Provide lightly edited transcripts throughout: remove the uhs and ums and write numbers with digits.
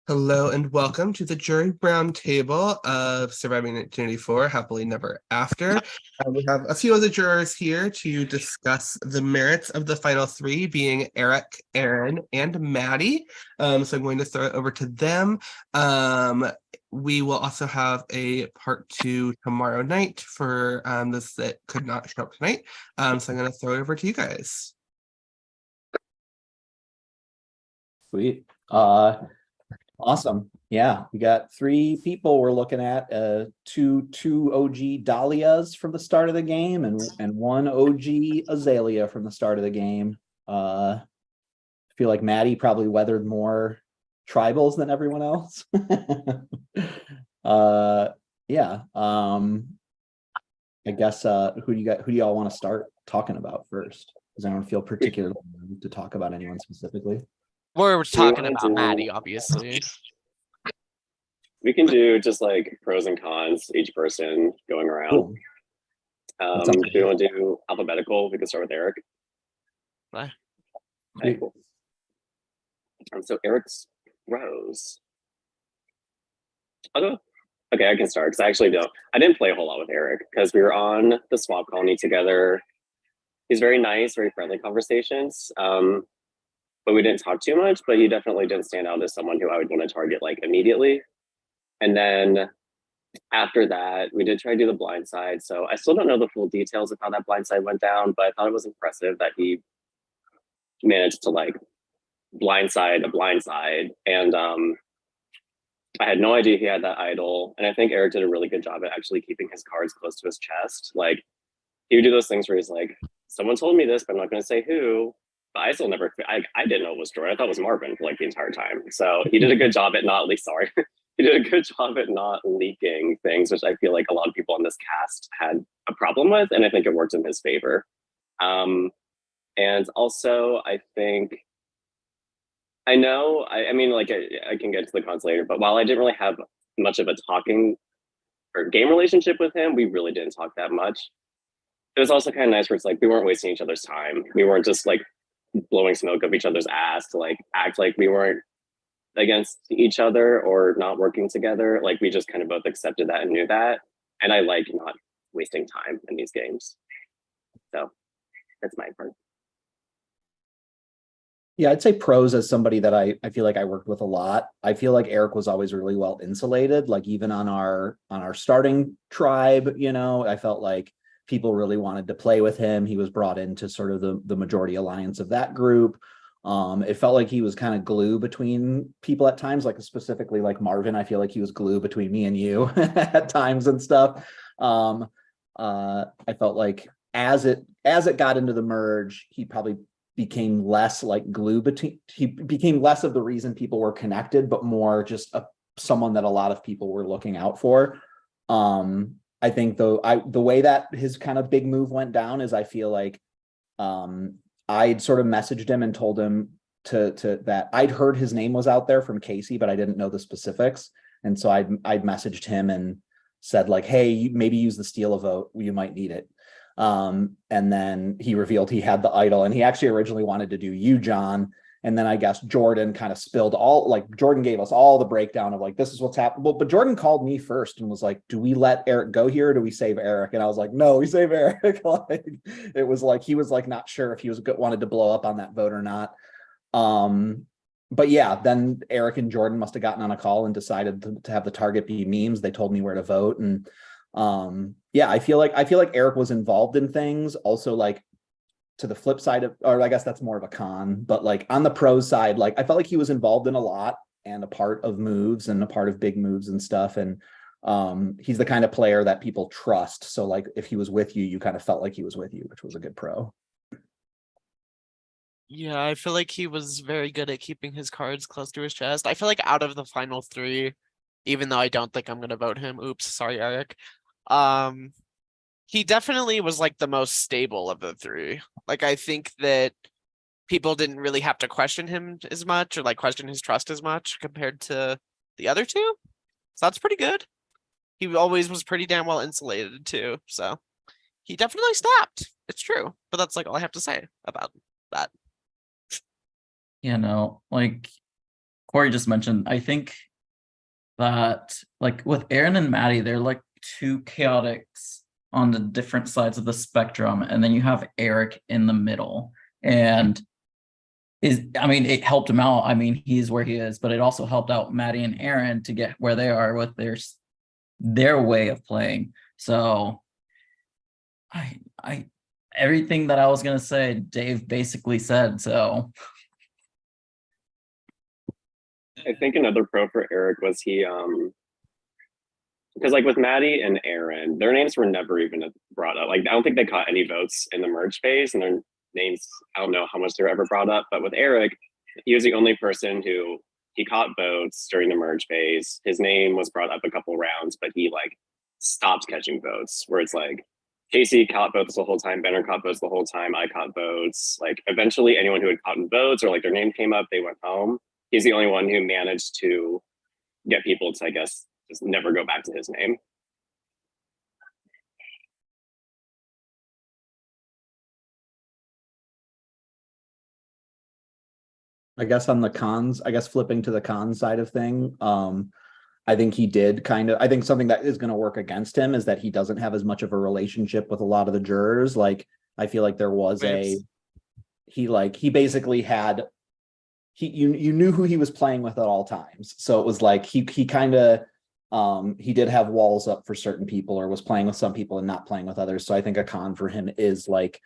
Hello and welcome to the jury roundtable of Surviving 1984, Happily Never After. We have a few of the jurors here to discuss the merits of the final three, being Eric, Aaron, and Maddie. So I'm going to throw it over to them. We will also have a part two tomorrow night for this that could not show up tonight. So I'm going to throw it over to you guys. Sweet. Awesome. Yeah, we got three people we're looking at. Two OG Dahlias from the start of the game and one OG Azalea from the start of the game. I feel like Maddie probably weathered more tribals than everyone else. Yeah. I guess who do y'all want to start talking about first? Does anyone feel particularly moved to talk about anyone specifically? We're talking about Maddie, obviously. We can do just like pros and cons, each person going around. Cool. Do you want to do alphabetical? We can start with Eric. Right. Okay, cool. So Eric's Rose. Okay, I can start because I didn't play a whole lot with Eric because we were on the swap colony together. He's very nice, very friendly conversations. But we didn't talk too much, but he definitely didn't stand out as someone who I would want to target like immediately. And then after that, we did try to do the blind side. So I still don't know the full details of how that blind side went down, but I thought it was impressive that he managed to like blindside a blind side. And I had no idea he had that idol. And I think Eric did a really good job at actually keeping his cards close to his chest. Like he would do those things where he's like, someone told me this, but I'm not going to say who. But I still never, I didn't know it was Jordan. I thought it was Marvin for like the entire time. So he did a good job at not he did a good job at not leaking things, which I feel like a lot of people on this cast had a problem with. And I think it worked in his favor. And also I think, I mean, like I can get to the cons later, but while I didn't really have much of a talking or game relationship with him, we really didn't talk that much. It was also kind of nice where it's like, we weren't wasting each other's time. We weren't just like blowing smoke up each other's ass to like act like we weren't against each other or not working together. Like we just kind of both accepted that and knew that. And I like not wasting time in these games. So that's my part. Yeah, I'd say pros as somebody that I feel like I worked with a lot. I feel like Eric was always really well insulated. Like even on our starting tribe, I felt like people really wanted to play with him. He was brought into sort of the majority alliance of that group. It felt like he was kind of glue between people at times, like specifically like Marvin. I feel like he was glue between me and you at times and stuff. I felt like as it got into the merge, he probably became less like glue he became less of the reason people were connected, but more just someone that a lot of people were looking out for. I think the way that his kind of big move went down is I feel like I'd sort of messaged him and told him to that I'd heard his name was out there from Casey, but I didn't know the specifics. And so I'd messaged him and said like, hey, maybe use the steal a vote. You might need it. And then he revealed he had the idol, and he actually originally wanted to do you, John. And then I guess Jordan kind of spilled Jordan gave us all the breakdown of like, this is what's happened. Well, but Jordan called me first and was like, do we let Eric go here? Or do we save Eric? And I was like, no, we save Eric. Like, it was like, he was like, not sure if he wanted to blow up on that vote or not. But yeah, then Eric and Jordan must've gotten on a call and decided to have the target be memes. They told me where to vote. And yeah, I feel like Eric was involved in things also, like to the flip side of, or I guess that's more of a con, but like on the pros side, like I felt like he was involved in a lot and a part of moves and a part of big moves and stuff. And he's the kind of player that people trust. So like if he was with you, you kind of felt like he was with you, which was a good pro. Yeah, I feel like he was very good at keeping his cards close to his chest. I feel like out of the final three, even though I don't think I'm gonna vote him, oops, sorry, Eric. He definitely was like the most stable of the three. Like I think that people didn't really have to question him as much or like question his trust as much compared to the other two. So that's pretty good. He always was pretty damn well insulated too. So he definitely stopped. It's true. But that's like all I have to say about that. Like Corey just mentioned, I think that like with Aaron and Maddie, they're like two chaotics on the different sides of the spectrum, and then you have Eric in the middle. And it helped him out. I mean, he's where he is, but it also helped out Maddie and Aaron to get where they are with their way of playing. So I everything that I was gonna say, Dave basically said. So I think another pro for Eric was he because like with Maddie and Aaron, their names were never even brought up. Like I don't think they caught any votes in the merge phase, and their names, I don't know how much they were ever brought up. But with Eric, he was the only person who he caught votes during the merge phase. His name was brought up a couple rounds, but he like stopped catching votes. Where it's like Casey caught votes the whole time, Benner caught votes the whole time, I caught votes. Like eventually, anyone who had caught votes or like their name came up, they went home. He's the only one who managed to get people to, I guess, just never go back to his name. I guess on the cons, I guess flipping to the con side of thing, I think he did I think something that is going to work against him is that he doesn't have as much of a relationship with a lot of the jurors. Like, I feel like there was he basically had, you knew who he was playing with at all times. So it was like, he kind of, he did have walls up for certain people, or was playing with some people and not playing with others. So I think a con for him is like,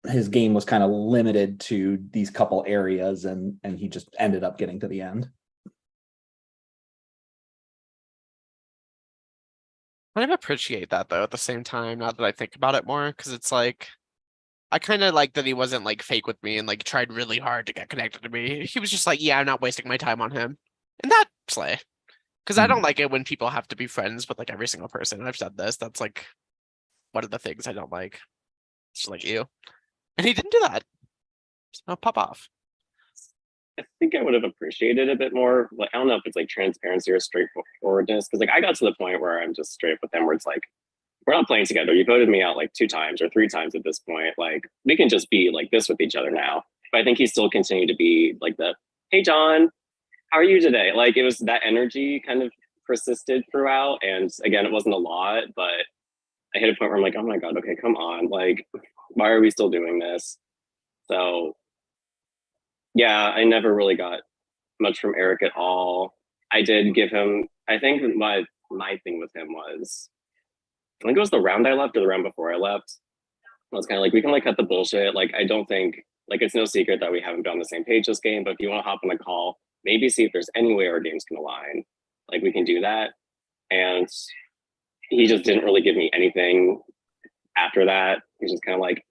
his game was kind of limited to these couple areas, and he just ended up getting to the end. I kind of appreciate that though at the same time, now that I think about it more, because it's like I kind of like that he wasn't like fake with me and like tried really hard to get connected to me. He was just like, yeah, I'm not wasting my time on him. And that slay. Because I don't like it when people have to be friends with like every single person. I've said this. That's like one of the things I don't like. It's just like you. And he didn't do that. So pop off. I think I would have appreciated a bit more. Like, I don't know if it's like transparency or straightforwardness. Because like I got to the point where I'm just straight up with him, where it's like, we're not playing together. You voted me out like 2 times or 3 times at this point. Like, we can just be like this with each other now. But I think he still continued to be like the, hey John, how are you today? Like, it was that energy kind of persisted throughout. And again, it wasn't a lot, but I hit a point where I'm like, oh my God, okay, come on. Like, why are we still doing this? So yeah, I never really got much from Eric at all. I did give him, I think my thing with him was, I think it was the round I left or the round before I left. I was kind of like, we can like cut the bullshit. Like, I don't think, like, it's no secret that we haven't been on the same page this game, but if you want to hop on a call, maybe see if there's any way our games can align. Like, we can do that. And he just didn't really give me anything after that. He's just kind of like,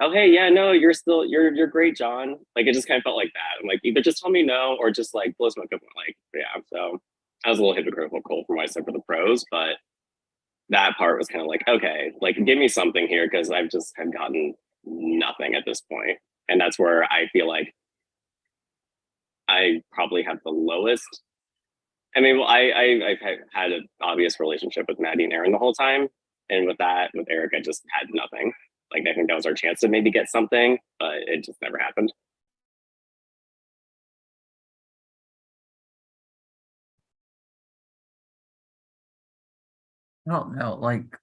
oh, hey, yeah, no, you're great, John. Like, it just kind of felt like that. I'm like, either just tell me no, or just like blow smoke up. Like, yeah. So I was a little hypocritical for myself for the pros, but that part was kind of like, okay, like give me something here, because I've just had gotten nothing at this point. And that's where I feel like I probably have the lowest. I mean, well, I've had an obvious relationship with Maddie and Aaron the whole time. And with Eric, I just had nothing. Like, I think that was our chance to maybe get something, but it just never happened. I don't know, like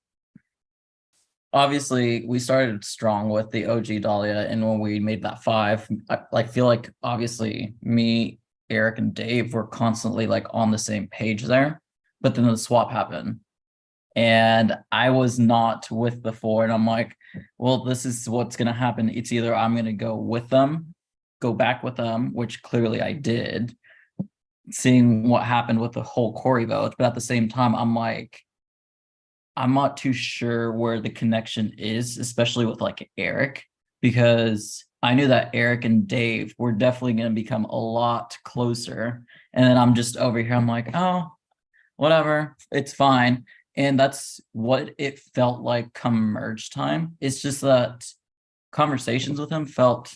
obviously we started strong with the OG Dahlia, and when we made that 5, I feel like obviously me, Eric, and Dave were constantly like on the same page there, but then the swap happened and I was not with the 4, and I'm like, well, this is what's gonna happen. It's either I'm gonna go back with them, which clearly I did, seeing what happened with the whole Corey vote, but at the same time I'm like, I'm not too sure where the connection is, especially with like Eric, because I knew that Eric and Dave were definitely going to become a lot closer. And then I'm just over here, I'm like, oh, whatever, it's fine. And that's what it felt like come merge time. It's just that conversations with him felt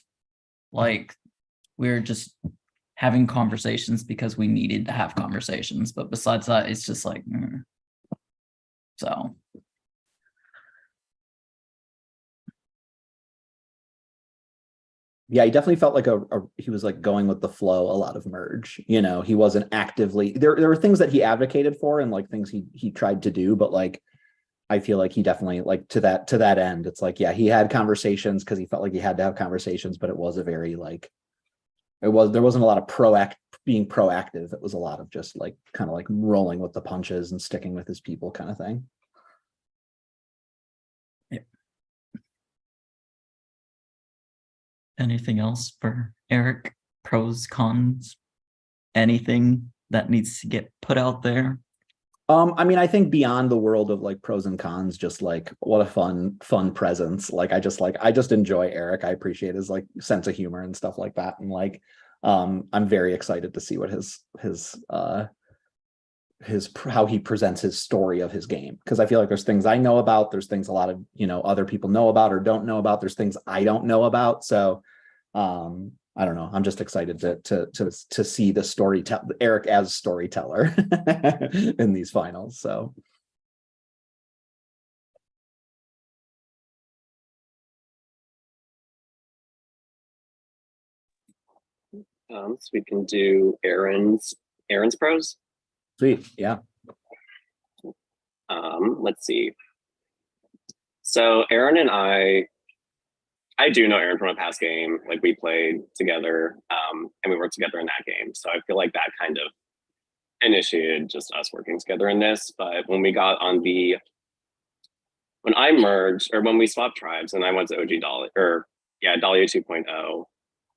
like we were just having conversations because we needed to have conversations. But besides that, it's just like, So Yeah, he definitely felt like he was like going with the flow a lot of Merge. You know, he wasn't actively there were things that he advocated for and like things he tried to do, but like I feel like he definitely like to that end, it's like, yeah, he had conversations because he felt like he had to have conversations, but it was a very like there wasn't a lot of being proactive. It was a lot of just like kind of like rolling with the punches and sticking with his people kind of thing. Anything else for Eric? Pros, cons, anything that needs to get put out there? I mean, I think beyond the world of like pros and cons, just like what a fun presence. Like I just enjoy Eric. I appreciate his like sense of humor and stuff like that. And like I'm very excited to see what his how he presents his story of his game, because I feel like there's things I know about, there's things a lot of other people know about or don't know about, there's things I don't know about. So I don't know, I'm just excited to see the Eric as storyteller in these finals. So So we can do Aaron's pros. sweet. Yeah. Let's see. So Aaron and I do know Aaron from a past game. Like we played together, and we worked together in that game. So I feel like that kind of initiated just us working together in this. But when we got on when I merged, or when we swapped tribes and I went to OG Dahlia 2.0,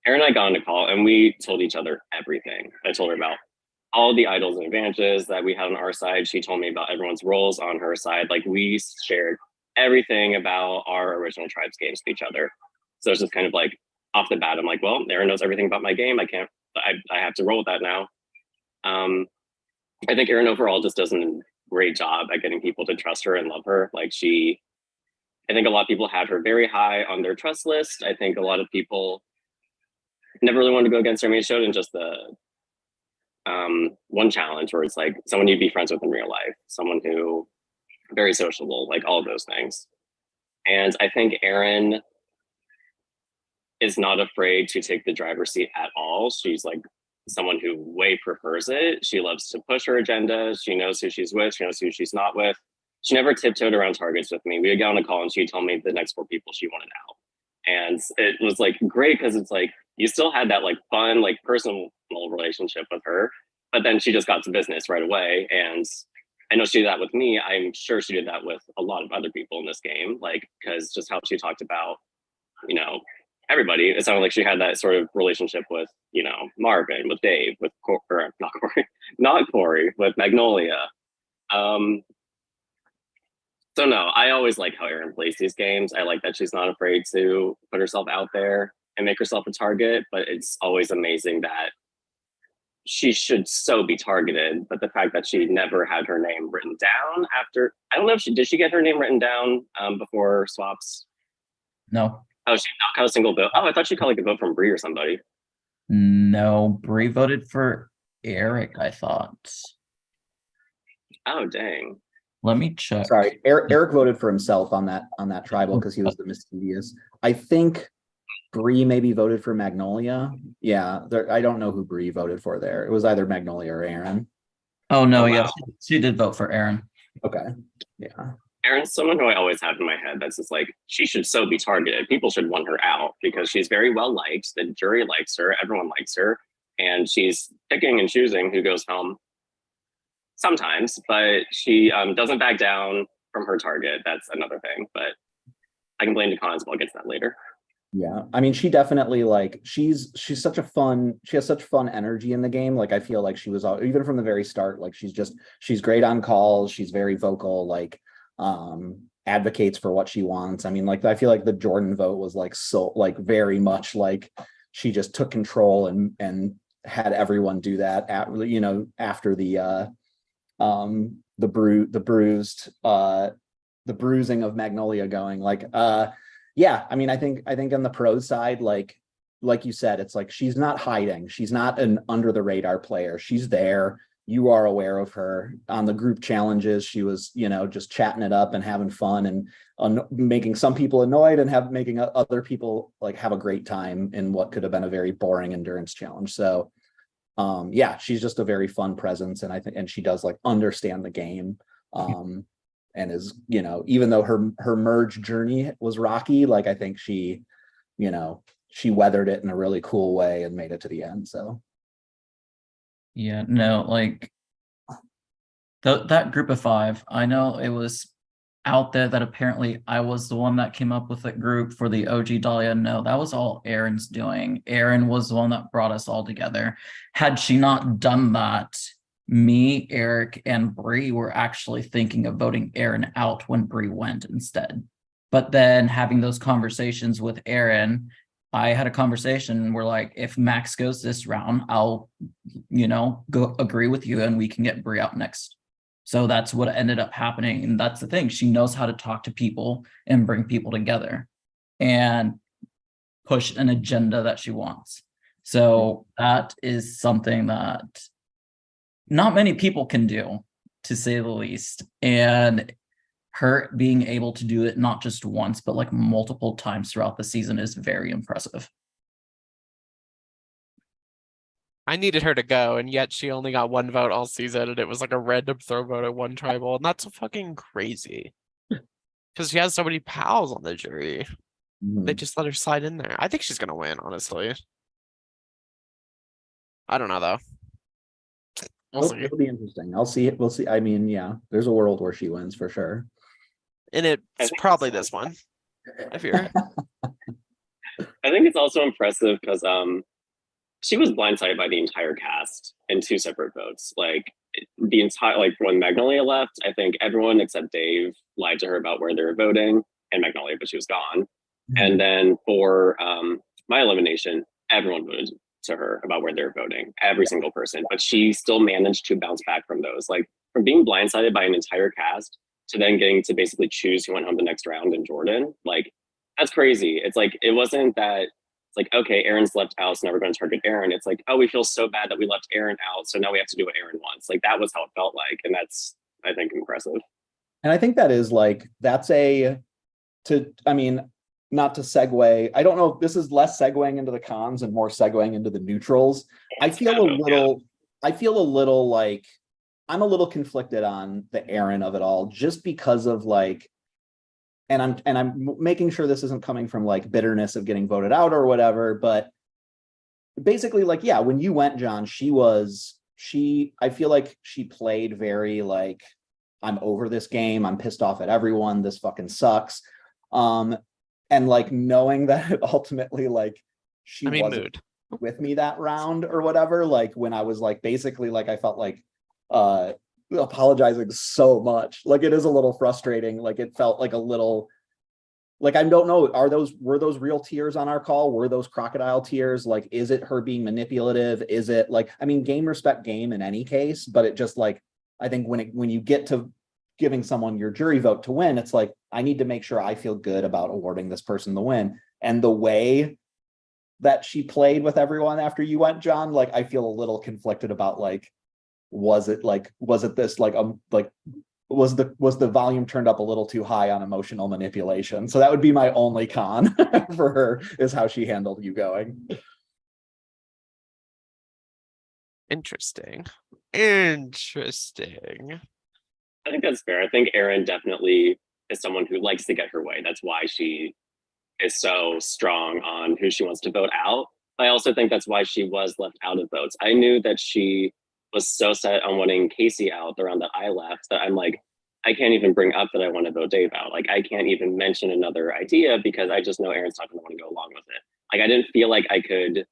Aaron and I got on a call and we told each other everything. I told her about all the idols and advantages that we had on our side. She told me about everyone's roles on her side. Like we shared everything about our original tribes games with each other. So it's just kind of like off the bat, I'm like, well, Aaron knows everything about my game. I have to roll with that now. I think Aaron overall just does a great job at getting people to trust her and love her. Like I think a lot of people had her very high on their trust list. I think a lot of people never really wanted to go against her. I mean, it showed in just the one challenge where it's like someone you'd be friends with in real life, someone who very sociable, like all of those things. And I think Aaron is not afraid to take the driver's seat at all. She's like someone who way prefers it. She loves to push her agenda. She knows who she's with. She knows who she's not with. She never tiptoed around targets with me. We would get on a call and she'd tell me the next 4 people she wanted out. And it was like great because it's like you still had that like fun, like personal relationship with her, but then she just got to business right away. And I know she did that with me. I'm sure she did that with a lot of other people in this game, like because just how she talked about, everybody. It sounded like she had that sort of relationship with, Marvin, with Dave, with not Corey, with Magnolia. So no, I always like how Aaron plays these games. I like that she's not afraid to put herself out there and make herself a target, but it's always amazing that she should so be targeted. But the fact that she never had her name written down after, I don't know if did she get her name written down before swaps? No. Oh, she not got a single vote. Oh, I thought she got like a vote from Bree or somebody. No, Bree voted for Eric, I thought. Oh, dang. Let me check. Sorry, Eric voted for himself on that tribal because he was the mischievous. I think Bree maybe voted for Magnolia. Yeah, I don't know who Bree voted for there. It was either Magnolia or Aaron. Oh no, Oh, yes, wow. she did vote for Aaron. Okay, yeah. Aaron's someone who I always have in my head that's just like, she should so be targeted. People should want her out because she's very well liked. The jury likes her. Everyone likes her. And she's picking and choosing who goes home sometimes, but she doesn't back down from her target. That's another thing, but I can blame the cons, but I'll get to that later. Yeah, I mean, she definitely like she's such a fun, she has such fun energy in the game. Like I feel like she was even from the very start, like she's great on calls, she's very vocal, like advocates for what she wants. I mean, like I feel like the Jordan vote was like so like very much like she just took control and had everyone do that after the bruising of Magnolia going like yeah, I mean, I think on the pros side, like you said, it's like she's not hiding. She's not an under the radar player. She's there. you are aware of her on the group challenges. She was, just chatting it up and having fun and making some people annoyed and making other people like have a great time in what could have been a very boring endurance challenge. So yeah, she's just a very fun presence, and I think, and she does like understand the game, and is, even though her merge journey was rocky, like I think she weathered it in a really cool way and made it to the end. So Yeah, no, like that group of 5, I know it was out there that apparently I was the one that came up with that group for the OG Dahlia. No, that was all Erin's doing. Erin was the one that brought us all together. Had she not done that, me, Eric, and Bree were actually thinking of voting Erin out when Bree went instead. But then having those conversations with Erin, I had a conversation where like, if Max goes this round, I'll, go agree with you and we can get Bree out next. So that's what ended up happening. And that's the thing. She knows how to talk to people and bring people together and push an agenda that she wants. So that is something that not many people can do, to say the least. And her being able to do it not just once, but like multiple times throughout the season is very impressive. I needed her to go, and yet she only got 1 vote all season, and it was like a random throw vote at one tribal, and that's fucking crazy. Because she has so many pals on the jury. They just let her slide in there. I think she's gonna win, honestly. I don't know though. We'll see. It'll be interesting. I'll see it. We'll see. I mean, yeah, there's a world where she wins for sure. And it's probably this one, I fear. I think it's also impressive because she was blindsided by the entire cast in 2 separate votes. Like the entire, like when Magnolia left, I think everyone except Dave lied to her about where they were voting, and Magnolia, but she was gone. And then for my elimination, everyone voted to her about where they're voting, every single person, but she still managed to bounce back from those. Like from being blindsided by an entire cast to then getting to basically choose who went home the next round in Jordan, like that's crazy. It's like, it wasn't that it's like, okay, Erin's left out, so now we're going to target Erin. It's like, oh, we feel so bad that we left Erin out, so now we have to do what Erin wants. Like that was how it felt like, and that's, I think, impressive. And I think that is like, that's I mean, not to segue, I don't know if this is less segueing into the cons and more segueing into the neutrals. I feel a little like, I'm a little conflicted on the Erin of it all, just because of like, and I'm making sure this isn't coming from like bitterness of getting voted out or whatever, but basically like, yeah, when you went, John, I feel like she played very like, I'm over this game, I'm pissed off at everyone, this fucking sucks. And like knowing that ultimately like she wasn't with me that round or whatever, like when I was like basically like I felt like apologizing so much, like it is a little frustrating, like it felt like a little like, I don't know, were those real tears on our call? Were those crocodile tears? Like, is it her being manipulative? Is it like, I mean, game respect game in any case, but it just like, I think when you get to giving someone your jury vote to win, it's like, I need to make sure I feel good about awarding this person the win. And the way that she played with everyone after you went, John, like, I feel a little conflicted about like, was it this like, was the volume turned up a little too high on emotional manipulation? So that would be my only con for her, is how she handled you going. Interesting. I think that's fair. I think Erin definitely is someone who likes to get her way. That's why she is so strong on who she wants to vote out. I also think that's why she was left out of votes. I knew that she was so set on wanting Casey out the round that I left that I'm like, I can't even bring up that I want to vote Dave out. Like, I can't even mention another idea because I just know Erin's not going to want to go along with it. Like, I didn't feel like I could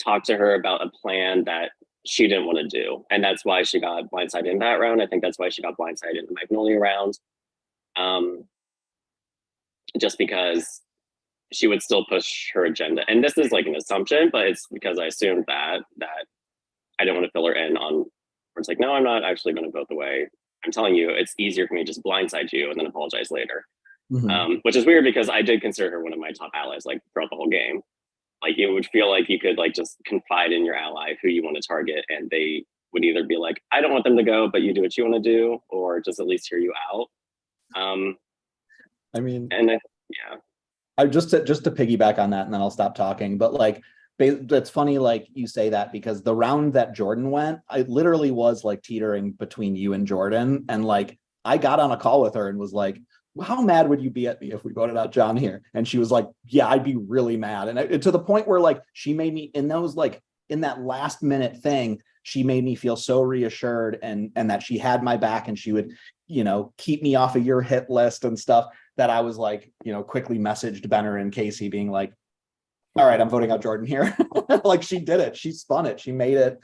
talk to her about a plan that she didn't want to do. And that's why she got blindsided in that round. I think that's why she got blindsided in the Magnolia round. Just because she would still push her agenda. And this is like an assumption, but it's because I assumed that I didn't want to fill her in on where it's like, no, I'm not actually going to vote the way I'm telling you. It's easier for me to just blindside you and then apologize later. Mm-hmm. Which is weird because I did consider her one of my top allies, like throughout the whole game. Like, it would feel like you could like just confide in your ally who you want to target and they would either be like, I don't want them to go, but you do what you want to do, or just at least hear you out. I mean, And yeah, I just to piggyback on that, and then I'll stop talking. But like, it's funny, like you say that, because the round that Jordan went, I literally was like teetering between you and Jordan, and like I got on a call with her and was like, how mad would you be at me if we voted out John here? And she was like, yeah, I'd be really mad. And to the point where like she made me in those, like in that last minute thing, she made me feel so reassured, and that she had my back, and she would, you know, keep me off of your hit list and stuff, that I was like, you know, quickly messaged Benner and Casey being like, all right, I'm voting out Jordan here. Like she did it. She spun it. She made it,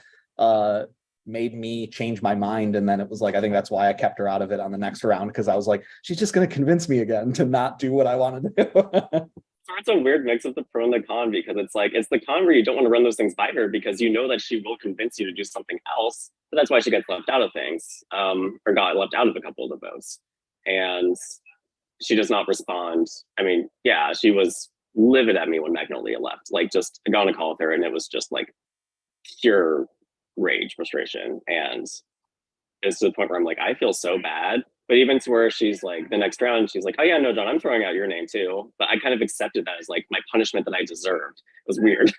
made me change my mind. And then it was like, I think that's why I kept her out of it on the next round, because I was like, she's just going to convince me again to not do what I want to do. so it's a weird mix of the pro and the con, because it's like, it's the con where you don't want to run those things by her, because you know that she will convince you to do something else. But that's why she gets left out of things, or got left out of a couple of the votes. And she does not respond. I mean, yeah, she was livid at me when Magnolia left. Like, just I got on a call with her, and it was just like pure rage, frustration, and it's to the point where I'm like, I feel so bad. But even to where she's like, the next round, she's like, oh yeah, no, John, I'm throwing out your name too. But I kind of accepted that as like my punishment that I deserved. It was weird.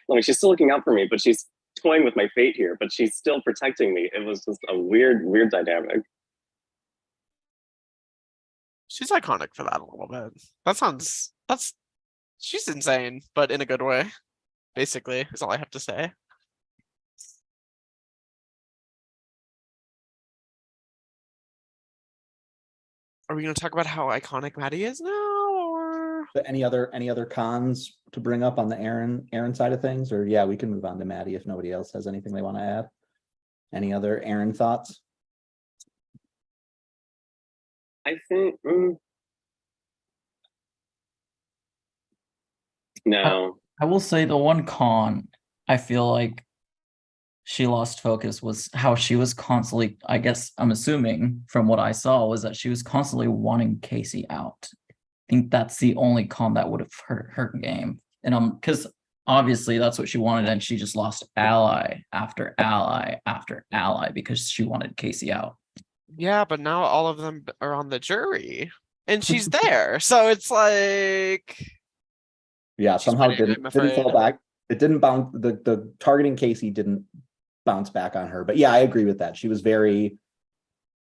Like, she's still looking out for me, but she's toying with my fate here, but she's still protecting me. It was just a weird dynamic. She's iconic for that a little bit. She's insane, but in a good way. Basically, is all I have to say. Are we going to talk about how iconic Maddie is now, or Any other cons to bring up on the Aaron side of things? Or yeah, we can move on to Maddie if nobody else has anything they want to add. Any other Aaron thoughts? I think no. I will say the one con I feel like she lost focus was how she was constantly, I guess I'm assuming from what I saw, was that she was constantly wanting Casey out. I think that's the only con that would have hurt her game. And because obviously that's what she wanted, and she just lost ally after ally after ally because she wanted Casey out. yeah, but now all of them are on the jury, and she's there, so it's like, Yeah, She's somehow winning, I'm didn't fall afraid. back. It didn't bounce. The targeting Casey didn't bounce back on her. But yeah, I agree with that. She was very,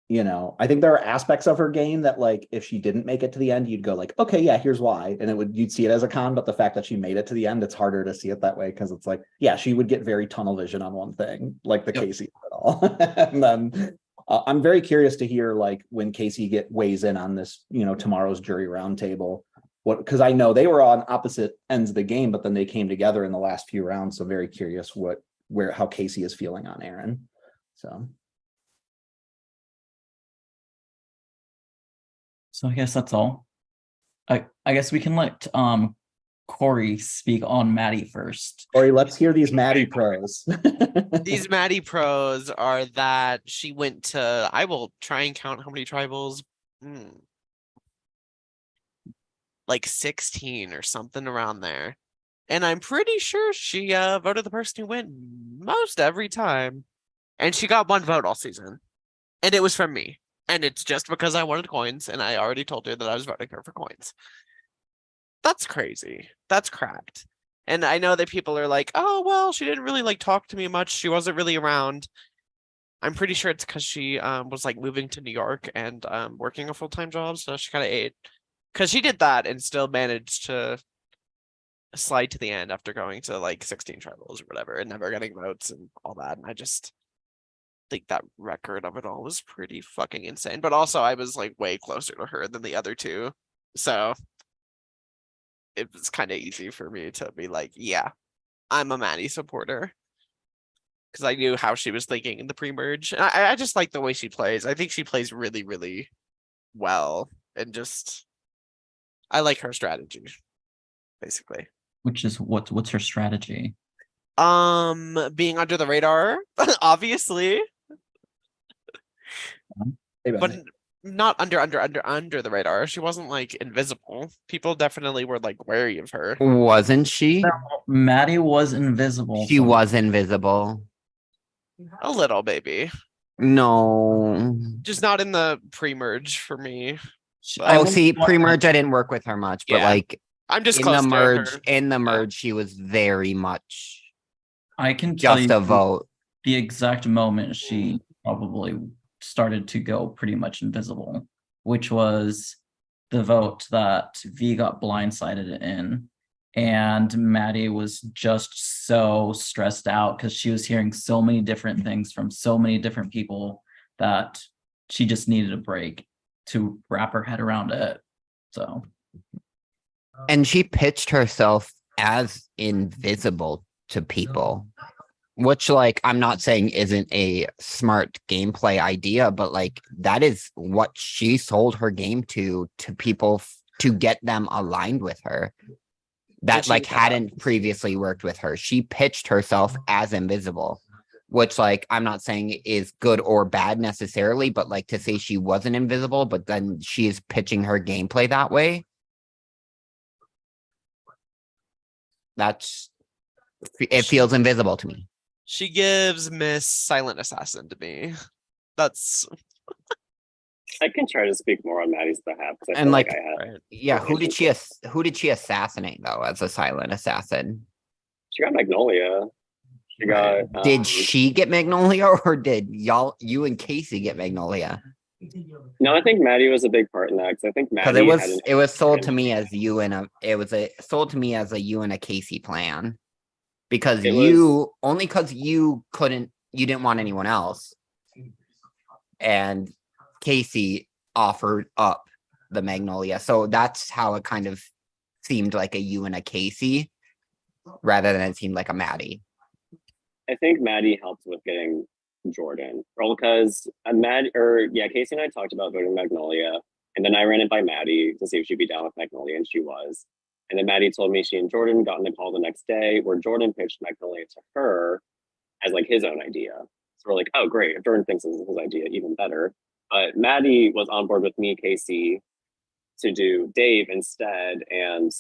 you know, I think there are aspects of her game that, like, if she didn't make it to the end, you'd go like, okay, yeah, here's why, and you'd see it as a con. But the fact that she made it to the end, it's harder to see it that way, because it's like, yeah, she would get very tunnel vision on one thing, like the Yep. Casey of it all. And then I'm very curious to hear, like, when Casey weighs in on this, you know, tomorrow's jury roundtable. Because I know they were on opposite ends of the game, but then they came together in the last few rounds. So very curious how Casey is feeling on Aaron. So I guess that's all. I guess we can let Corey speak on Maddie first. Corey, let's hear these Maddie pros. these Maddie pros are that she went to, I will try and count how many tribals. Like 16 or something around there. And I'm pretty sure she voted the person who went most every time. And she got one vote all season. And it was from me. And it's just because I wanted coins, and I already told her that I was voting her for coins. That's crazy. That's cracked. And I know that people are like, oh, well, she didn't really like talk to me much. She wasn't really around. I'm pretty sure it's because she was like moving to New York and working a full-time job. So she kind of ate. Because she did that and still managed to slide to the end after going to like 16 tribals or whatever and never getting votes and all that. And I just think that record of it all was pretty fucking insane. But also I was like way closer to her than the other two. So it was kind of easy for me to be like, yeah, I'm a Maddie supporter. Because I knew how she was thinking in the pre-merge. And I just like the way she plays. I think she plays really, really well. And just, I like her strategy, basically. Which is what's her strategy? Being under the radar, obviously. Hey, But Ben. not under the radar. She wasn't like invisible. People definitely were like wary of her. Wasn't she? Maddie was invisible. She from- was invisible. A little, maybe. No. Just not in the pre-merge for me. I Oh, wouldn't see, want- pre-merge, I didn't work with her much, but Yeah. like I'm just in close the to merge, her. in the merge, she was very much I can tell just you a vote. the exact moment she probably started to go pretty much invisible, which was the vote that V got blindsided in. And Maddie was just so stressed out because she was hearing so many different things from so many different people that she just needed a break to wrap her head around it. So And she pitched herself as invisible to people, which like I'm not saying isn't a smart gameplay idea, but like that is what she sold her game to people to get them aligned with her. That she like do that? hadn't previously worked with her. She pitched herself as invisible, which like I'm not saying is good or bad necessarily, but like to say she wasn't invisible, but then she is pitching her gameplay that way. It feels invisible to me. She gives Miss Silent Assassin to me. That's I can try to speak more on Maddie's behalf because I And feel like, like I have. right. yeah, who did she assassinate though as a silent assassin? She got Magnolia. She got. Did she get Magnolia or did you and Casey get Magnolia? No, I think Maddie was a big part in that because I think Because Maddie had an. it was sold to me as sold to me as a you and a Casey plan. Because It only because you didn't want anyone else. And Casey offered up the Magnolia. So that's how it kind of seemed like a you and a Casey rather than it seemed like a Maddie. I think Maddie helped with getting Jordan. Well, because Casey and I talked about voting Magnolia, and then I ran it by Maddie to see if she'd be down with Magnolia, and she was. And then Maddie told me she and Jordan got in a call the next day where Jordan pitched Magnolia to her as like his own idea. So we're like, oh great, if Jordan thinks this is his idea, even better. But Maddie was on board with me, Casey, to do Dave instead, and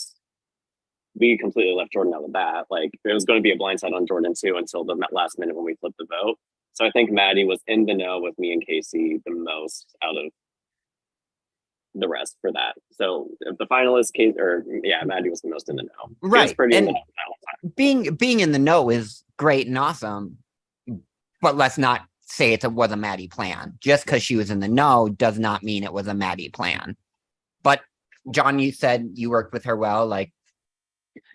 we completely left Jordan out of that. Like it was going to be a blindside on Jordan too until the last minute when we flipped the vote. So I think Maddie was in the know with me and Casey the most out of the rest for that. So if the finalist case, Maddie was the most in the know. She was Right. pretty in And the know the whole time. being in the know is great and awesome, but let's not say was a Maddie plan. Just because she was in the know does not mean it was a Maddie plan. But John, you said you worked with her well. Like,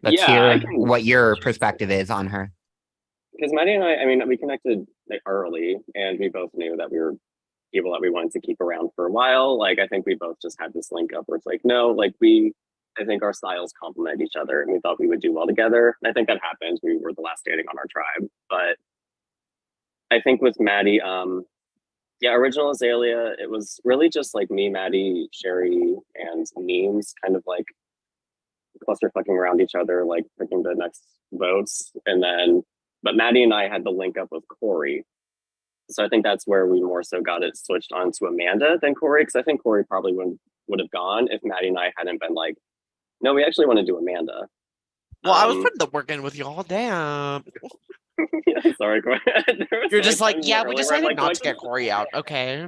let's hear what your perspective is on her. Because Maddie and I mean, we connected like early, and we both knew that we were people that we wanted to keep around for a while. Like, I think we both just had this link up where it's like, no, like I think our styles complement each other, and we thought we would do well together. And I think that happened. We were the last standing on our tribe, but I think with Maddie, original Azalea, it was really just like me, Maddie, Sherry, and memes kind of like cluster fucking around each other, like picking the next votes. But Maddie and I had the link up with Corey. So I think that's where we more so got it switched on to Amanda than Corey, because I think Corey probably would have gone if Maddie and I hadn't been like, no, we actually want to do Amanda. Well, I was putting the work in with y'all. Damn. Yeah, sorry, Corey. You're just like, yeah, we earlier, decided like, not to get Corey out. Okay.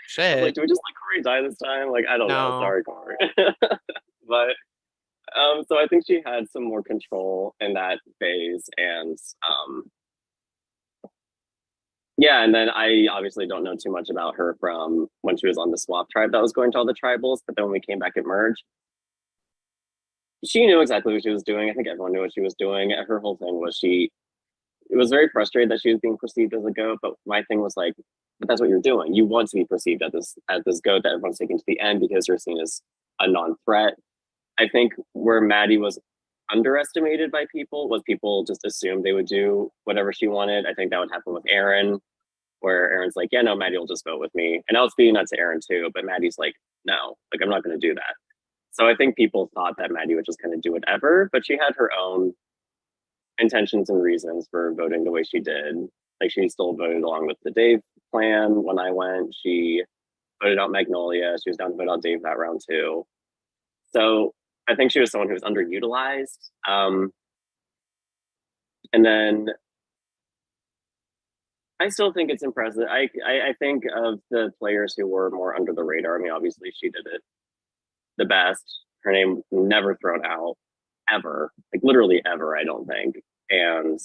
Shit. Like, do we just let Corey die this time? Like, I don't know. No. Sorry, Corey. But so I think she had some more control in that phase, and and then I obviously don't know too much about her from when she was on the swap tribe that was going to all the tribals, but then when we came back at merge, she knew exactly what she was doing. I think everyone knew what she was doing. Her whole thing was it was very frustrated that she was being perceived as a goat, but my thing was like, but that's what you're doing. You want to be perceived as this goat that everyone's taking to the end because you're seen as a non-threat. I think where Maddie was underestimated by people was people just assumed they would do whatever she wanted. I think that would happen with Aaron, where Aaron's like, yeah, no, Maddie will just vote with me. And I was feeding that to Aaron too, but Maddie's like, no, like, I'm not going to do that. So I think people thought that Maddie would just kind of do whatever, but she had her own intentions and reasons for voting the way she did. Like, she still voted along with the Dave plan. When I went, she voted out Magnolia. She was down to vote out Dave that round too. So I think she was someone who was underutilized. And then I still think it's impressive. I think of the players who were more under the radar. I mean, obviously she did it the best. Her name never thrown out ever, like literally ever, I don't think. And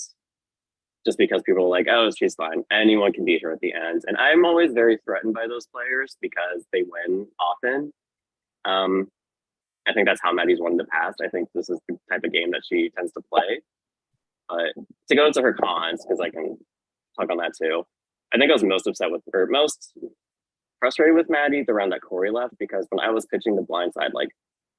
just because people are like, oh, she's fine. Anyone can beat her at the end. And I'm always very threatened by those players because they win often. I think that's how Maddie's won in the past. I think this is the type of game that she tends to play. But to go into her cons, because I can talk on that too. I think I was most upset with her, most frustrated with Maddie the round that Corey left, because when I was pitching the blind side, like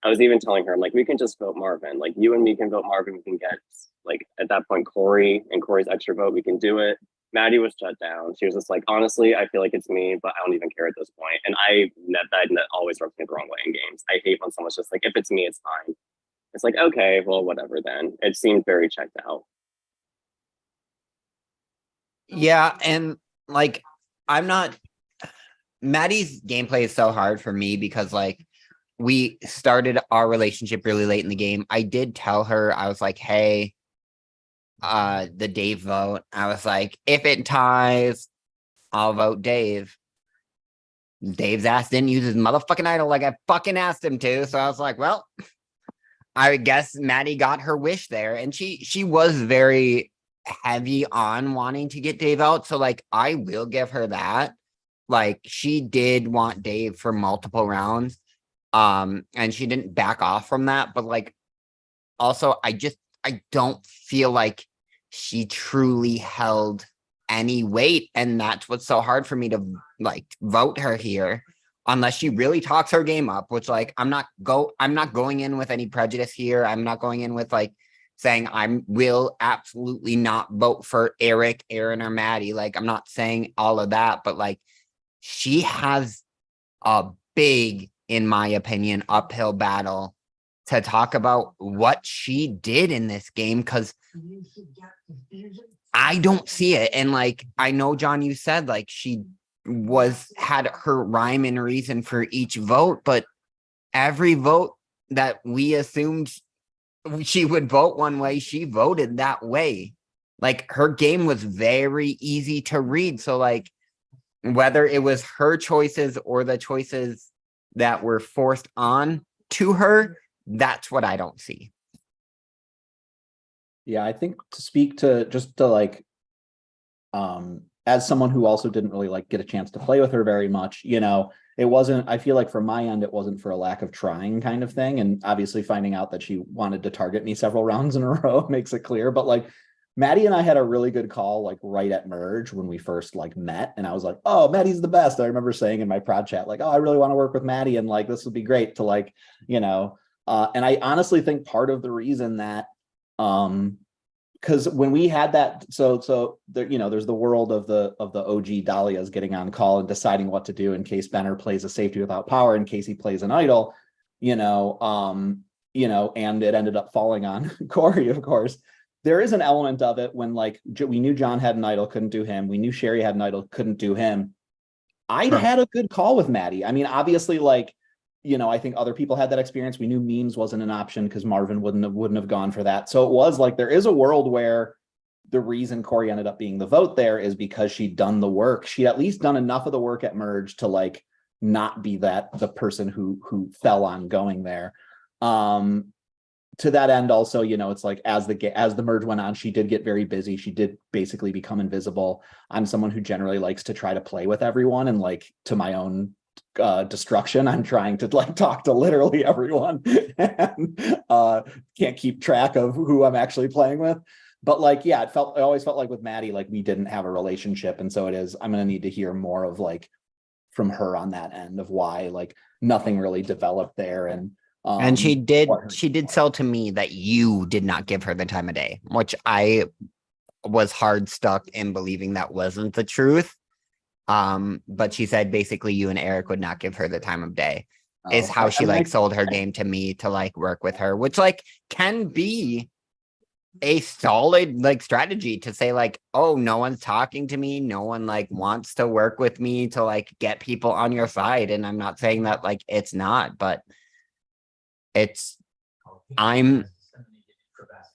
I was even telling her, I'm like, we can just vote Marvin. Like you and me can vote Marvin. We can get like at that point Corey and Corey's extra vote. We can do it. Maddie was shut down. She was just like, honestly, I feel like it's me, but I don't even care at this point. And that always rubs me the wrong way in games. I hate when someone's just like, if it's me, it's fine. It's like, okay, well, whatever then. It seemed very checked out. Yeah, and like I'm not Maddie's gameplay is so hard for me because like we started our relationship really late in the game. I did tell her, I was like, hey, the Dave vote. I was like, if it ties, I'll vote Dave. Dave's ass didn't use his motherfucking idol like I fucking asked him to. So I was like, well, I guess Maddie got her wish there. And she was very heavy on wanting to get Dave out. So like I will give her that. Like she did want Dave for multiple rounds. And she didn't back off from that. But like also I don't feel like she truly held any weight. And that's what's so hard for me to like vote her here. Unless she really talks her game up, which like I'm not going in with any prejudice here. I'm not going in with like saying I will absolutely not vote for Eric, Aaron, or Maddie. Like I'm not saying all of that, but like she has a big, in my opinion, uphill battle to talk about what she did in this game because I don't see it. And like I know, John, you said like she had her rhyme and reason for each vote, but every vote that we assumed she would vote one way, she voted that way. Like her game was very easy to read. So like whether it was her choices or the choices that were forced on to her, that's what I don't see. Yeah, I think to speak to just to like as someone who also didn't really like get a chance to play with her very much, you know, it wasn't, I feel like from my end, it wasn't for a lack of trying kind of thing. And obviously finding out that she wanted to target me several rounds in a row makes it clear. But like Maddie and I had a really good call like right at merge when we first like met. And I was like, oh, Maddie's the best. I remember saying in my prod chat, like, oh, I really want to work with Maddie. And like, this would be great to like, you know, and I honestly think part of the reason that, because when we had that, so there, you know, there's the world of the OG Dahlias getting on call and deciding what to do in case Benner plays a safety without power, in case he plays an idol, you know, and it ended up falling on Corey, of course. There is an element of it when like we knew John had an idol, couldn't do him. We knew Sherry had an idol, couldn't do him. I'd had a good call with Maddie. I mean, obviously, like, you know, I think other people had that experience. We knew memes wasn't an option because Marvin wouldn't have gone for that. So it was like there is a world where the reason Corey ended up being the vote there is because she'd done the work. She'd at least done enough of the work at merge to like not be the person who fell on going there. To that end, also, you know, it's like as the merge went on, she did get very busy. She did basically become invisible. I'm someone who generally likes to try to play with everyone, and like to my own destruction, I'm trying to like talk to literally everyone and can't keep track of who I'm actually playing with. But like, yeah, it always felt like with Maddie, like we didn't have a relationship. And so I'm going to need to hear more of like from her on that end of why like nothing really developed there. And she did sell to me that you did not give her the time of day, which I was hard stuck in believing that wasn't the truth. But she said basically you and Eric would not give her the time of day is how she like sold her game to me to like work with her, which like can be a solid like strategy to say like, oh, no one's talking to me. No one like wants to work with me to like get people on your side. And I'm not saying that like it's not, but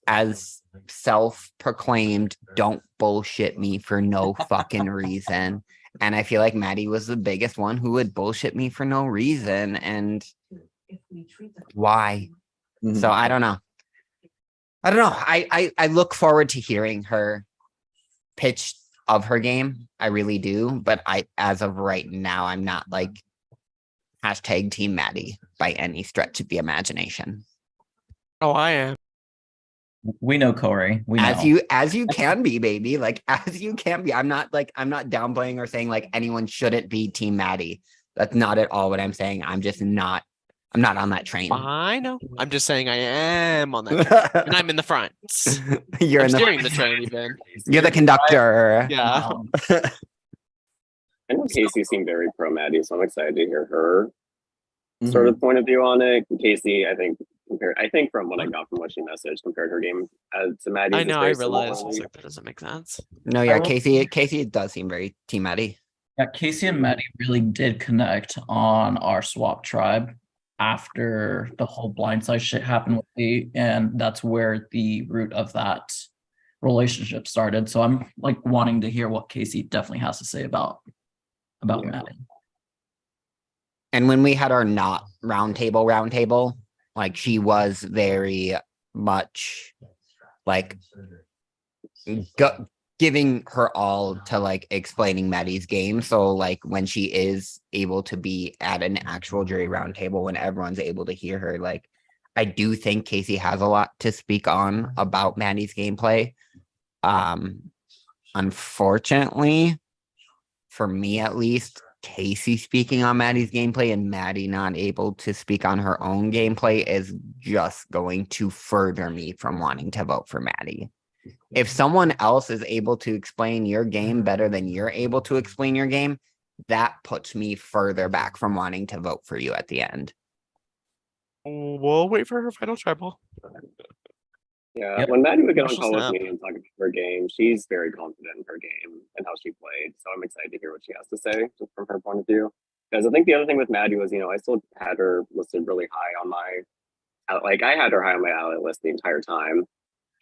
as self-proclaimed, don't bullshit me for no fucking reason. And I feel like Maddie was the biggest one who would bullshit me for no reason. And why? Mhm. So I don't know. I look forward to hearing her pitch of her game. I really do. But as of right now, I'm not like hashtag Team Maddie by any stretch of the imagination. Oh, I am. We know Corey. We know. As you can be, baby. Like as you can be. I'm not downplaying or saying like anyone shouldn't be Team Maddie. That's not at all what I'm saying. I'm not on that train. I know. I'm just saying I am on that train, and I'm in the front. You're I'm in the steering the train even. you're the conductor. Yeah. I know Casey seemed very pro Maddie, so I'm excited to hear her Mhm. sort of point of view on it. Casey, I think from what I got from what she messaged, compared her game to Maddie. I know. I realize it's like, that doesn't make sense. No, I yeah, will- Casey does seem very Team Maddie. Yeah, Casey and Maddie really did connect on our swap tribe after the whole blindside shit happened with me, and that's where the root of that relationship started. So I'm like wanting to hear what Casey definitely has to say about Yeah. Maddie. And when we had our not roundtable, like she was very much like giving her all to like explaining Maddie's game. So like when she is able to be at an actual jury roundtable, when everyone's able to hear her, like I do think Casey has a lot to speak on about Maddie's gameplay. Unfortunately, for me at least, Casey speaking on Maddie's gameplay and Maddie not able to speak on her own gameplay is just going to further me from wanting to vote for Maddie. If someone else is able to explain your game better than you're able to explain your game, that puts me further back from wanting to vote for you at the end. We'll wait for her final tribal. Yeah, Yep. when Maddie would get on Special call with snap. me and talk about her game, she's very confident in her game and how she played. So I'm excited to hear what she has to say just from her point of view. Because I think the other thing with Maddie was, I still had her listed really high on my, I had her high on my outlet list the entire time.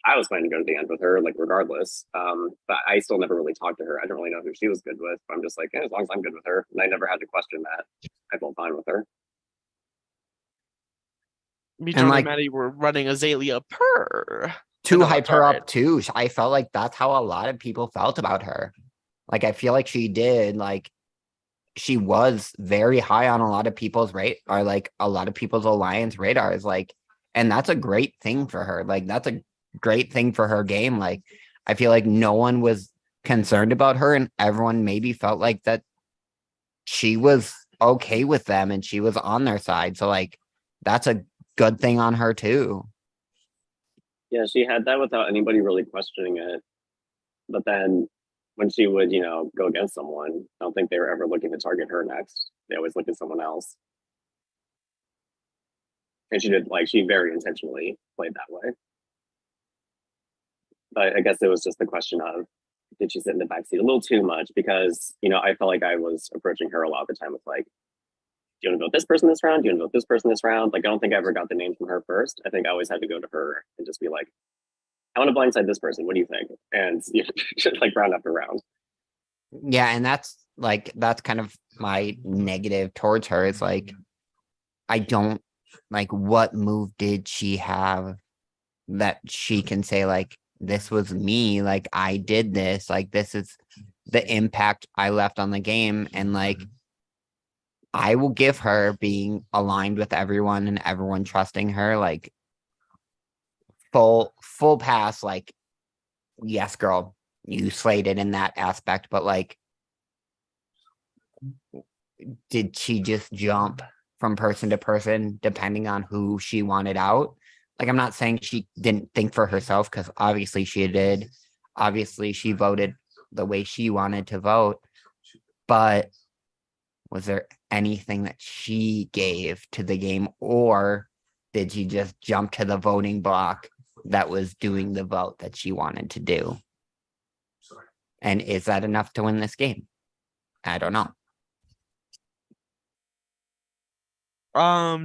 I was planning to go to the end with her, like regardless. But I still never really talked to her. I don't really know who she was good with. But I'm just like, as long as I'm good with her, and I never had to question that. I felt fine with her. Me, And, John, like- and Maddie were running Azalea per. To know hype that's her alright. up too. I felt like that's how a lot of people felt about her. Like I feel like she did, like she was very high on a lot of people's or like a lot of people's alliance radars. Like, and that's a great thing for her. Like that's a great thing for her game. Like I feel like no one was concerned about her and everyone maybe felt like that she was okay with them and she was on their side. So like that's a good thing on her too. Yeah, she had that without anybody really questioning it. But then when she would, go against someone, I don't think they were ever looking to target her next. They always looked at someone else. And she very intentionally played that way. But I guess it was just the question of, did she sit in the backseat a little too much? Because, I felt like I was approaching her a lot of the time with like, do you want to vote this person this round? Do you want to vote this person this round? Like, I don't think I ever got the name from her first. I think I always had to go to her and just be like, I want to blindside this person. What do you think? And just like round after round. Yeah, and that's kind of my negative towards her. Is like, I don't like what move did she have that she can say like, this was me, like I did this, like this is the impact I left on the game. And like, I will give her being aligned with everyone and everyone trusting her, like full pass, like, yes, girl, you slayed it in that aspect, but like, did she just jump from person to person depending on who she wanted out? Like, I'm not saying she didn't think for herself, because obviously she did. Obviously she voted the way she wanted to vote, but was there anything that she gave to the game, or did she just jump to the voting block that was doing the vote that she wanted to do? And is that enough to win this game? I don't know.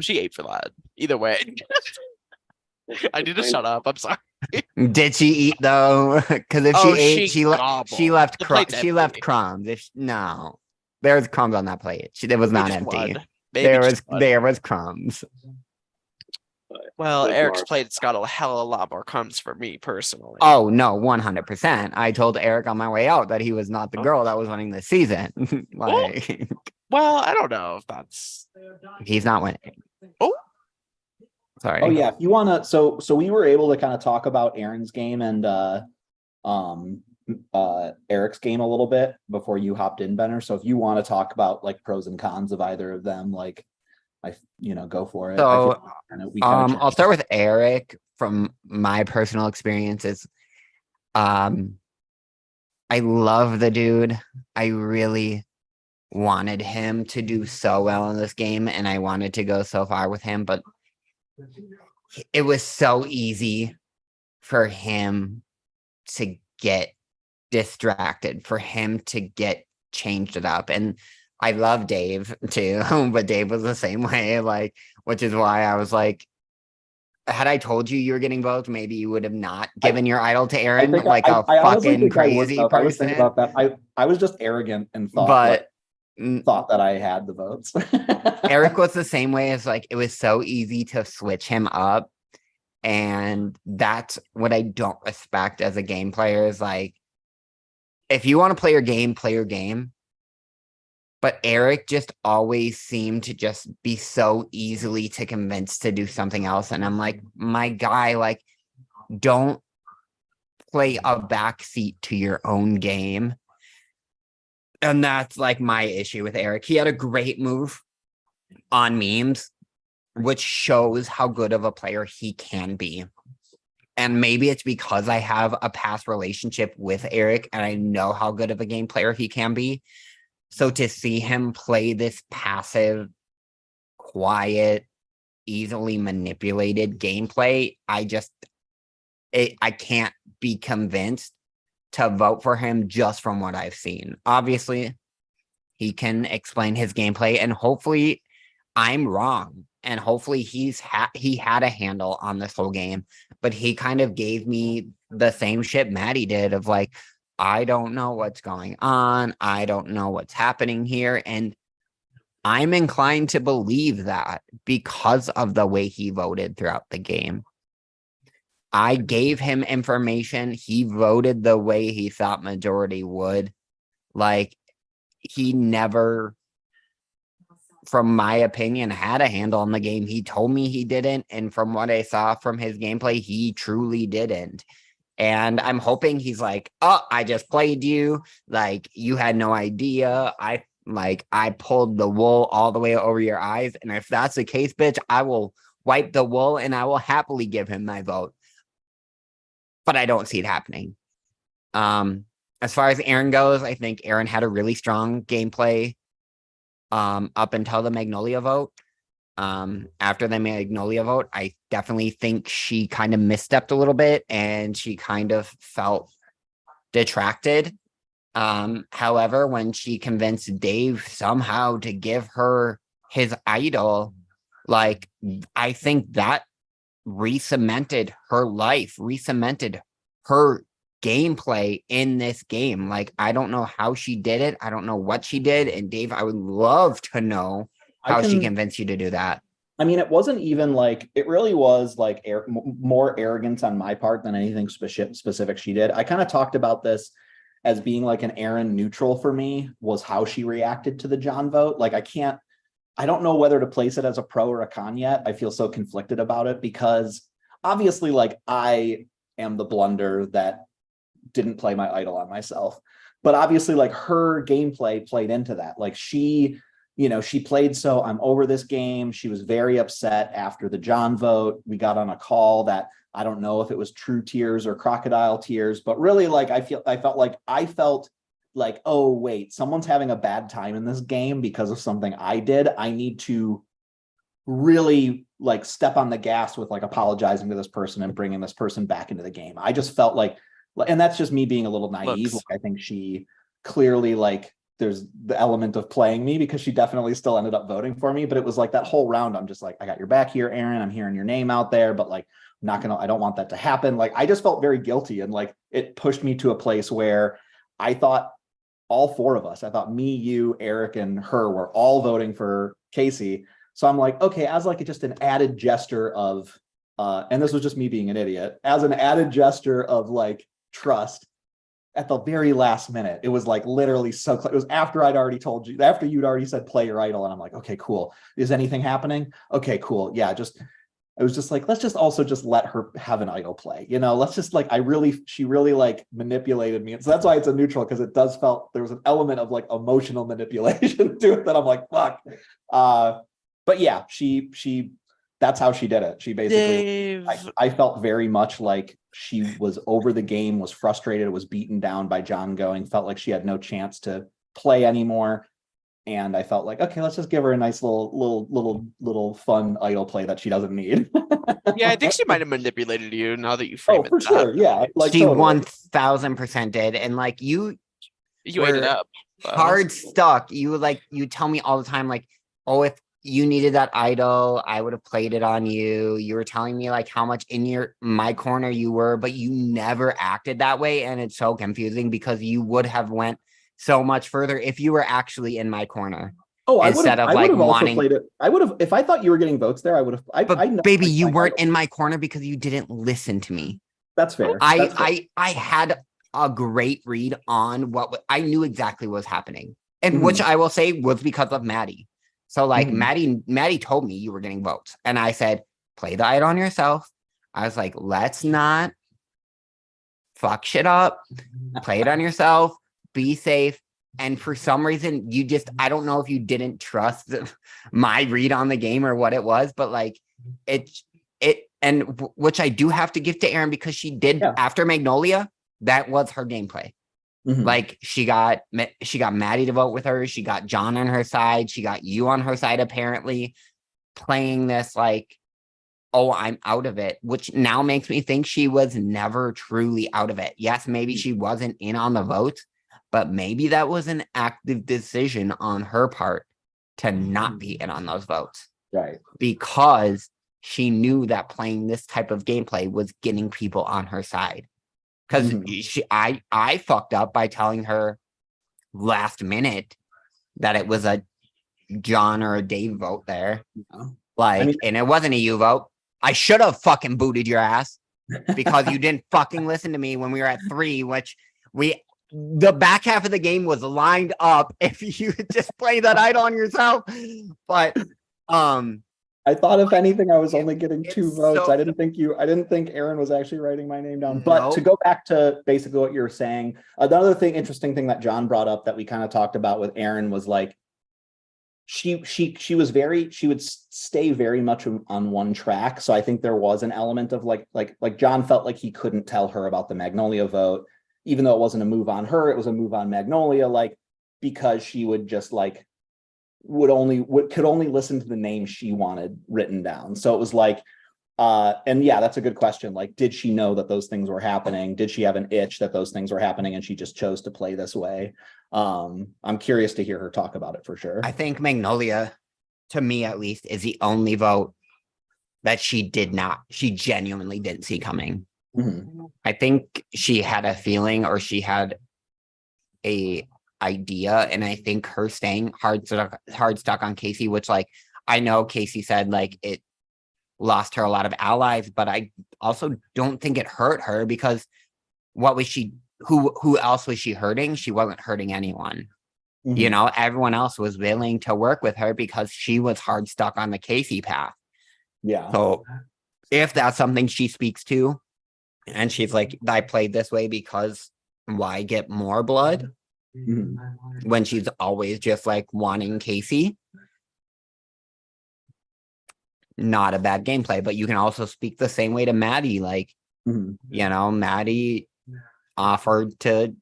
She ate for that. Either way. I need to shut up. I'm sorry. Did she eat though? Because if Oh, she ate, she she gobbled. left The plate's she left empty. crumbs. No, there was crumbs on that plate. It was Maybe not just empty. one. Maybe just one. There was crumbs. Well, With Eric's Mark. plate's got a hell of a lot more crumbs for me personally. Oh no, 100%. I told Eric on my way out that he was not the Oh. girl that was winning this season. Like Well, I don't know if that's. he's not winning. Oh. Sorry. Oh yeah, if you wanna, so we were able to kind of talk about Aaron's game and Eric's game a little bit before you hopped in, Benner. So if you want to talk about like pros and cons of either of them, like go for it. So, we kinda I'll start with Eric from my personal experiences. I love the dude. I really wanted him to do so well in this game, and I wanted to go so far with him, but it was so easy for him to get distracted, for him to get changed it up. And I love Dave too, but Dave was the same way, like, which is why I was like, had I told you were getting votes, maybe you would have not given your idol to Aaron like a honestly fucking think I would, crazy though. I was thinking person. about that. I was just arrogant and But thought that I had the votes. Eric was the same way, as like it was so easy to switch him up. And that's what I don't respect as a game player, is like, if you want to play your game, play your game. But Eric just always seemed to just be so easily to convince to do something else. And I'm like, my guy, like, don't play a backseat to your own game. And that's like my issue with Eric. He had a great move on memes, which shows how good of a player he can be. And maybe it's because I have a past relationship with Eric and I know how good of a game player he can be. So to see him play this passive, quiet, easily manipulated gameplay, I can't be convinced to vote for him just from what I've seen. Obviously, he can explain his gameplay, and hopefully I'm wrong. And hopefully he had a handle on this whole game, but he kind of gave me the same shit Maddie did of like, I don't know what's going on. I don't know what's happening here. And I'm inclined to believe that because of the way he voted throughout the game. I gave him information. He voted the way he thought majority would. Like, he never, from my opinion, had a handle on the game. He told me he didn't. And from what I saw from his gameplay, he truly didn't. And I'm hoping he's like, oh, I just played you. Like, you had no idea. I pulled the wool all the way over your eyes. And if that's the case, bitch, I will wipe the wool and I will happily give him my vote. But I don't see it happening. As far as Aaron goes, I think Aaron had a really strong gameplay up until the Magnolia vote. After the Magnolia vote, I definitely think she kind of misstepped a little bit and she kind of felt detracted. However, when she convinced Dave somehow to give her his idol, like, I think that re-cemented her life, re-cemented her gameplay in this game. Like, I don't know how she did it. I don't know what she did. And Dave, I would love to know how she convinced you to do that. I mean, it wasn't even like, it really was like more arrogance on my part than anything specific she did. I kind of talked about this as being like an Aaron neutral for me, was how she reacted to the John vote. Like, I don't know whether to place it as a pro or a con yet. I feel so conflicted about it because obviously, like, I am the blunder that didn't play my idol on myself. But obviously, like, her gameplay played into that. Like, she played so I'm over this game. She was very upset after the John vote. We got on a call that I don't know if it was true tears or crocodile tears, but really, like, I felt like, oh, wait, someone's having a bad time in this game because of something I did. I need to really, like, step on the gas with, like, apologizing to this person and bringing this person back into the game. I just felt like, and that's just me being a little naive. Like, I think she clearly, like, there's the element of playing me because she definitely still ended up voting for me. But it was like that whole round, I'm just like, I got your back here, Aaron. I'm hearing your name out there, but like, I don't want that to happen. Like, I just felt very guilty, and like it pushed me to a place where I thought all four of us, I thought me, you, Eric, and her were all voting for Casey. So I'm like, okay, as like just an added gesture of, and this was just me being an idiot, as an added gesture of like trust, at the very last minute, it was like literally so close. It was after I'd already told you, after you'd already said play your idol, and I'm like, okay, cool. Is anything happening? Okay, cool. Yeah, I was just like, let's just also just let her have an idol play. You know, let's just like, she really like manipulated me. And so that's why it's a neutral, because it does felt, there was an element of like emotional manipulation to it that I'm like, fuck. But yeah, that's how she did it. She basically, Dave. I felt very much like she was over the game, was frustrated, was beaten down by John going, felt like she had no chance to play anymore. And I felt like, okay, let's just give her a nice little fun idol play that she doesn't need. Yeah, I think she might have manipulated you now that you frame it for that sure. Yeah. way. Like She totally. 1000% did. And like you You ate it were up. hard stuck. You tell me all the time, like, oh, if you needed that idol, I would have played it on you. You were telling me like how much in my corner you were, but you never acted that way. And it's so confusing because you would have went so much further if you were actually in my corner. Oh, I would instead have. of, I like, would have also wanting- played it. I would have, if I thought you were getting votes there. I would have. But I know baby, I- you I- weren't in my corner because you didn't listen to me. That's fair. That's fair. I had a great read on I knew exactly what was happening, and which I will say was because of Maddie. So like Maddie told me you were getting votes, and I said, play the idol on yourself. I was like, let's not fuck shit up. Play it on yourself. Be safe. And for some reason, I don't know if you didn't trust my read on the game or what it was, but like which I do have to give to Erin, because she did after Magnolia, that was her gameplay. Like she got Maddie to vote with her. She got John on her side. She got you on her side, apparently playing this like, oh, I'm out of it, which now makes me think she was never truly out of it. Yes, maybe she wasn't in on the vote, but maybe that was an active decision on her part to not be in on those votes. Right. Because she knew that playing this type of gameplay was getting people on her side. Because I fucked up by telling her last minute that it was a John or a Dave vote there. Like, and it wasn't a you vote. I should have fucking booted your ass because you didn't fucking listen to me when we were at 3, which the back half of the game was lined up if you just play that idol on yourself. But I thought if anything, I was only getting 2 votes. so- I didn't think Erin was actually writing my name down. But to No. go back to basically what you were saying, another interesting thing that John brought up that we kind of talked about with Erin was like, she would stay very much on one track. So I think there was an element of like John felt like he couldn't tell her about the Magnolia vote, even though it wasn't a move on her, it was a move on Magnolia, like, because she would just like could only listen to the name she wanted written down. So it was like, and yeah, that's a good question. Like, did she know that those things were happening? Did she have an itch that those things were happening and she just chose to play this way? I'm curious to hear her talk about it for sure. I think Magnolia, to me at least, is the only vote that she genuinely didn't see coming. I think she had a feeling, or she had a idea, and I think her staying hard stuck on Casey, which like I know Casey said like it lost her a lot of allies, but I also don't think it hurt her, because what was she? Who else was she hurting? She wasn't hurting anyone. You know, everyone else was willing to work with her because she was hard stuck on the Casey path. Yeah. So if that's something she speaks to, and she's like, I played this way because why get more blood? When she's always just like wanting Casey. Not a bad gameplay, but you can also speak the same way to Maddie. Like, you know, Maddie offered to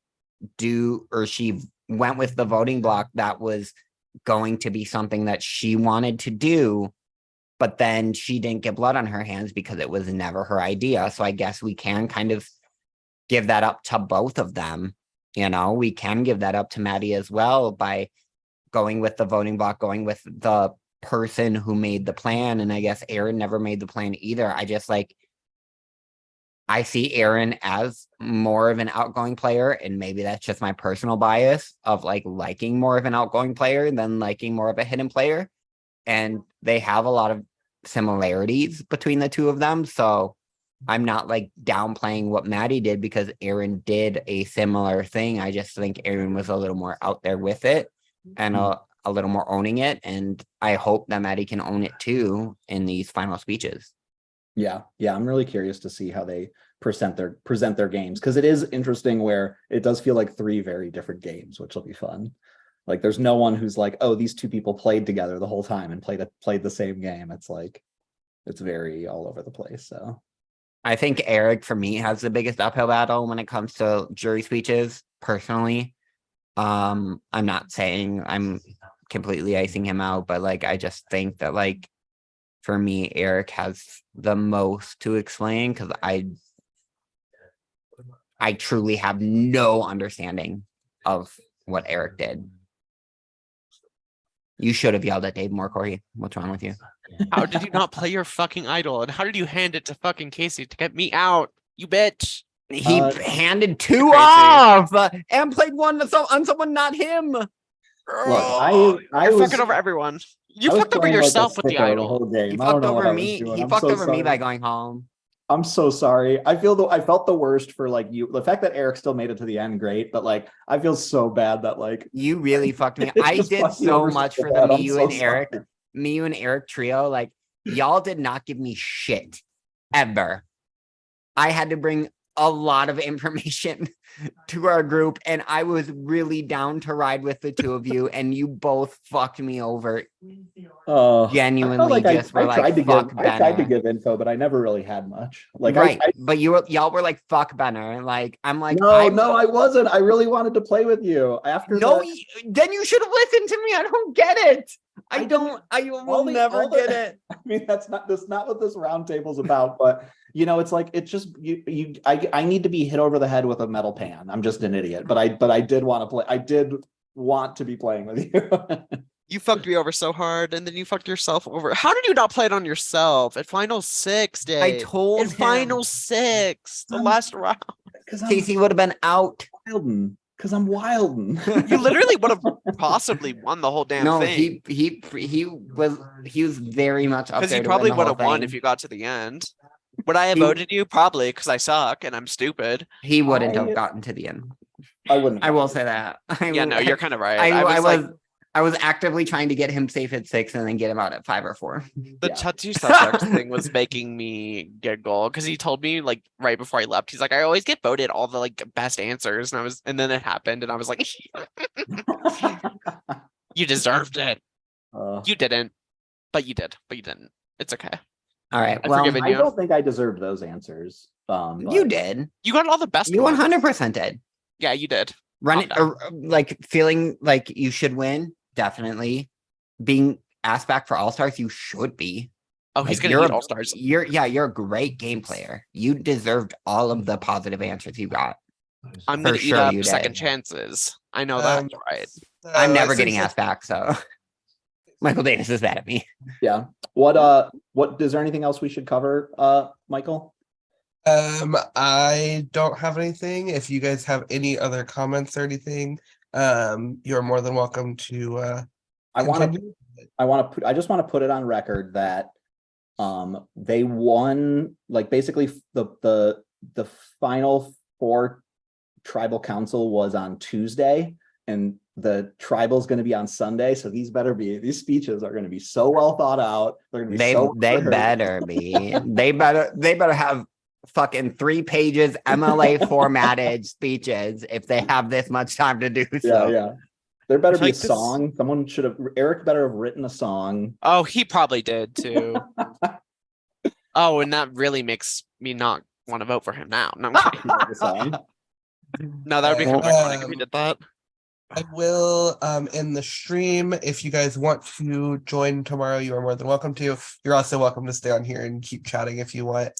do, or she went with the voting block that was going to be something that she wanted to do, but then she didn't get blood on her hands because it was never her idea. So I guess we can kind of give that up to both of them. You know, we can give that up to Maddie as well by going with the voting block, going with the person who made the plan. And I guess Erin never made the plan either. I just like, I see Aaron as more of an outgoing player, and maybe that's just my personal bias of like liking more of an outgoing player than liking more of a hidden player. And they have a lot of similarities between the two of them. So I'm not like downplaying what Maddie did because Aaron did a similar thing. I just think Aaron was a little more out there with it and a little more owning it. And I hope that Maddie can own it too in these final speeches. Yeah, I'm really curious to see how they present their games, because it is interesting where it does feel like 3 very different games, which will be fun. Like there's no one who's like, oh, these 2 people played together the whole time and played the same game. It's like it's very all over the place. So I think Eric, for me, has the biggest uphill battle when it comes to jury speeches, personally. I'm not saying I'm completely icing him out, but like I just think that like for me, Eric has the most to explain because I truly have no understanding of what Eric did. You should have yelled at Dave more, Corey. What's wrong with you? How did you not play your fucking idol? And how did you hand it to fucking Casey to get me out? You bitch. He handed 2 crazy. off and played one on someone, not him. look, Oh, I you're was fucking over everyone. You I was fucked over playing like a yourself with the sicko idol. whole game. He I don't fucked know what over I was me. doing. He I'm fucked so over me sorry. by going home. I'm so sorry. I felt the worst for like you. The fact that Eric still made it to the end, great, but like I feel so bad that like You really fucked me. It I just did fucked you so over much so for the bad. me, I'm you, so and Eric. sorry. Me, you, and Eric trio. Like y'all did not give me shit ever. I had to bring a lot of information to our group, and I was really down to ride with the 2 of you, and you both fucked me over. I Genuinely felt like just were I tried like, fuck I tried to Benner. give info, but I never really had much. Like Right, I but y'all were like, fuck Benner. Like I'm like, no, I'm I wasn't. I really wanted to play with you. After no. the, Then you should have listened to me. I don't get it. I I don't. I all will the- never all the- get it. I mean, that's not what this round table's about, but you know, it's like it's just I need to be hit over the head with a metal pan. I'm just an idiot, but I did want to play. I did want to be playing with you. You fucked me over so hard, and then you fucked yourself over. How did you not play it on yourself at final 6, Dave? I told It's him. final 6, the last round. Because I'm Casey would have been out. wildin'. Because I'm wildin'. You literally would have possibly won the whole damn No, thing. he was very much up Because there you to probably win the would whole have won thing. if you got to the end. Would I have He- voted you? Probably, because I suck and I'm stupid. He wouldn't I- have gotten to the end. I wouldn't. I will say that. Yeah, no, you're kind of right. I was actively trying to get him safe at 6 and then get him out at 5 or 4. The Yeah. touchy subject thing was making me giggle because he told me like right before I left, he's like, I always get voted all the like best answers, and then it happened, and I was like, you deserved it. You didn't, but you did, but you didn't. It's okay. All right. I've Well, forgiven I you. don't think I deserved those answers. you But- did. You got all the best. You ones. 100% did. Yeah, you did. Running Calm like feeling like you should win. Definitely. Being asked back for All-Stars, you should be. Oh, he's Like, gonna you're need a- all stars. You're a great game player. You deserved all of the positive answers you got. I'm for gonna eat sure up you did. second chances. I know Um, that, right? I'm never it getting seems asked back, so Michael Davis is mad at me. Yeah. What is there anything else we should cover, Michael? I don't have anything. If you guys have any other comments or anything, you're more than welcome to I want to continue. I just want to put it on record that they won, like basically the final 4 tribal council was on Tuesday and the tribal's going to be on Sunday, so these speeches are going to be so well thought out. They're going to be They better be. They better have fucking 3 pages MLA formatted speeches if they have this much time to do so. Yeah. There better be a Like this- song. Eric better have written a song. Oh, he probably did too. Oh, and that really makes me not want to vote for him now. No, I'm kidding. Write a song. No, that would be kind of iconic if he did that. I will end the stream. If you guys want to join tomorrow, you are more than welcome to. You're also welcome to stay on here and keep chatting if you want.